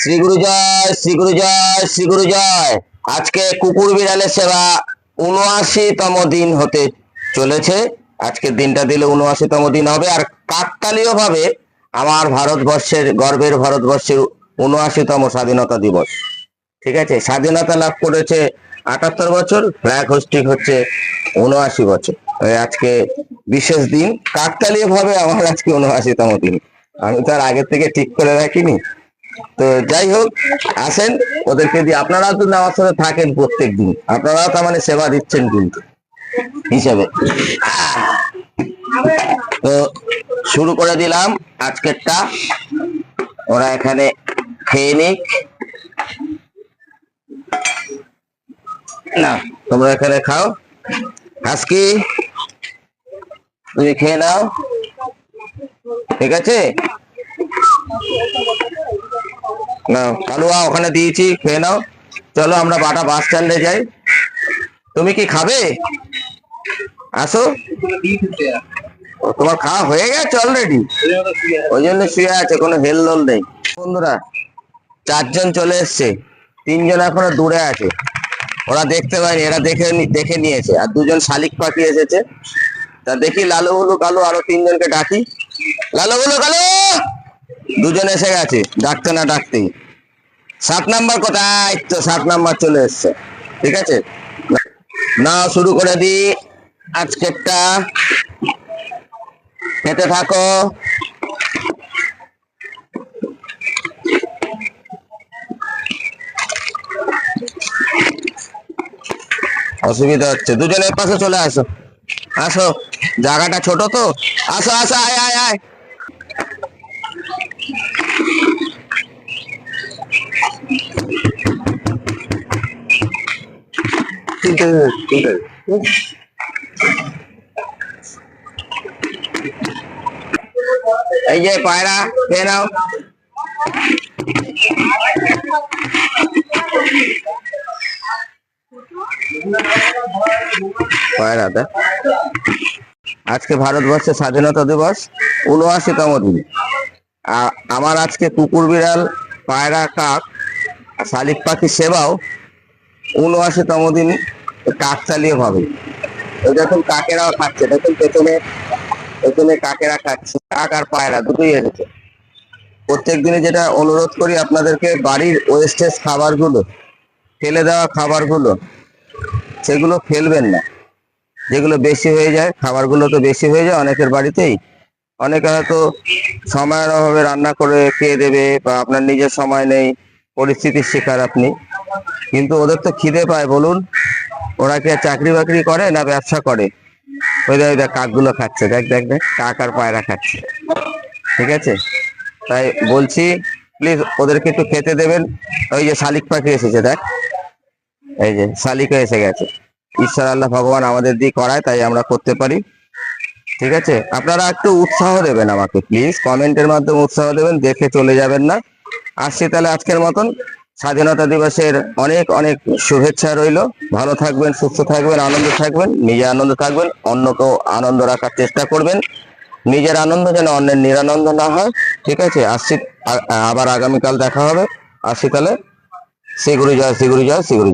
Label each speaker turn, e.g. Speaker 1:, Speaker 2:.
Speaker 1: শ্রী গুরু জয়, শ্রী গুরু জয়, শ্রী গুরু জয়। আজকে কুকুর বিড়ালের সেবা ৭৯তম দিন হতে চলেছে। আজকের দিনটা দিলে ৭৯তম দিন হবে। আর কাকতালীয় ভাবে আমার ভারতবর্ষের, গর্বের ভারতবর্ষের ৭৯তম স্বাধীনতা দিবস। ঠিক আছে, স্বাধীনতা লাভ করেছে ৭৮ বছর, ফ্ল্যাগ হোস্টিং হচ্ছে ৭৯ বছর। আজকে বিশেষ দিন, কাকতালীয় ভাবে আমার আজকে ৭৯তম দিন। আমি তো আর আগের থেকে ঠিক করে রাখিনি। তো যাই হোক, আসেন ওদেরকে দিয়ে। আপনারাও তো আমার সাথে থাকেন প্রত্যেক দিন, আপনারাও তার মানে সেবা দিচ্ছেন কিন্তু হিসেবে। তো শুরু করে দিলাম আজকেরটা। ওরা এখানে খেয়ে নিক। না, তোমরা এখানে খাও। আজকে তুমি খেয়ে নাও, ঠিক আছে? না কালুয়া ওখানে দিয়েছি, খেয়ে নাও। চলো আমরা বাটা বাস স্ট্যান্ডে যাই। তুমি কি খাবে? আসো। তোমার খাওয়া হয়ে গেছে অলরেডি, ওই জন্য শুয়ে আছে, কোনো হেলদোল নেই। বন্ধুরা ৪ জন চলে এসছে, ৩ জন এখনো দূরে আছে, ওরা দেখতে পায়নি, এরা দেখে নিয়েছে। আর ২জন শালিক পাখি এসেছে। তা দেখি লালু বলু কালু আরো ৩ জনকে ডাকি। লালু বলু কালু, ২জন এসে গেছে ডাকতে না ডাকতেই। ৭ নাম্বার কোথায়? তো ৭ নাম্বার চলে এসছে, ঠিক আছে। না শুরু করে দি আজকেরটা, খেতে থাকো। অসুবিধা হচ্ছে, ২জনের পাশে চলে আসো। আসো, জায়গাটা ছোট তো। আসো আসো, আয় আয় আয়। এই যে পায়রা, খেয়ে নাও। পায়রাটা আজকে ভারতবর্ষের স্বাধীনতা দিবস ৭৯তম দিন। আমার আজকে কুকুর বিড়াল, পায়রা, কাক, শালিক পাখির সেবাও ৭৯তম দিন কাকতালীয় ভাবে। ওই দেখুন কাকেরাও খাচ্ছে, দেখুন পেছনে পেছনে কাকেরা খাচ্ছে। কাক আর পায়রা দুটোই এসেছে। প্রত্যেক দিনে যেটা অনুরোধ করি আপনাদেরকে, বাড়ির ওয়েস্টেজ খাবারগুলো, ফেলে দেওয়া খাবারগুলো, সেগুলো ফেলবেন না। যেগুলো বেশি হয়ে যায়, খাবারগুলো তো বেশি হয়ে যায় অনেকের বাড়িতেই। অনেকে হয়তো সময়ের অভাবে রান্না করে খেয়ে দেবে, বা আপনার নিজের সময় নেই, পরিস্থিতির শিকার আপনি। কিন্তু ওদের তো খিদে পায়, বলুন। ওরা কি চাকরি বাকরি করে না ব্যবসা করে? ওই দেখ কাকগুলো খাচ্ছে, দেখ দেখ দেখ, কাক আর পায়রা খাচ্ছে, ঠিক আছে। তাই বলছি প্লিজ ওদেরকে একটু খেতে দেবেন। ওই যে শালিক পাখি এসেছে, দেখ, এই যে শালিকা এসে গেছে। ঈশ্বর আল্লাহ ভগবান আমাদের দিয়ে করায়, তাই আমরা করতে পারি, ঠিক আছে। আপনারা একটু উৎসাহ দেবেন আমাকে, প্লিজ কমেন্টের মাধ্যমে উৎসাহ দেবেন, দেখে চলে যাবেন না। আসছি তাহলে আজকের মতন। স্বাধীনতা দিবসের অনেক অনেক শুভেচ্ছা রইল। ভালো থাকবেন, সুস্থ থাকবেন, আনন্দ থাকবেন, নিজে আনন্দ থাকবেন, অন্যকেও আনন্দ রাখার চেষ্টা করবেন। নিজের আনন্দ যেন অন্যের নিরানন্দ না হয়, ঠিক আছে। আসছি, আবার আগামীকাল দেখা হবে। আসছি তাহলে। শ্রী গুরু জয়, শ্রী গুরু জয়, শ্রী গুরু জয়।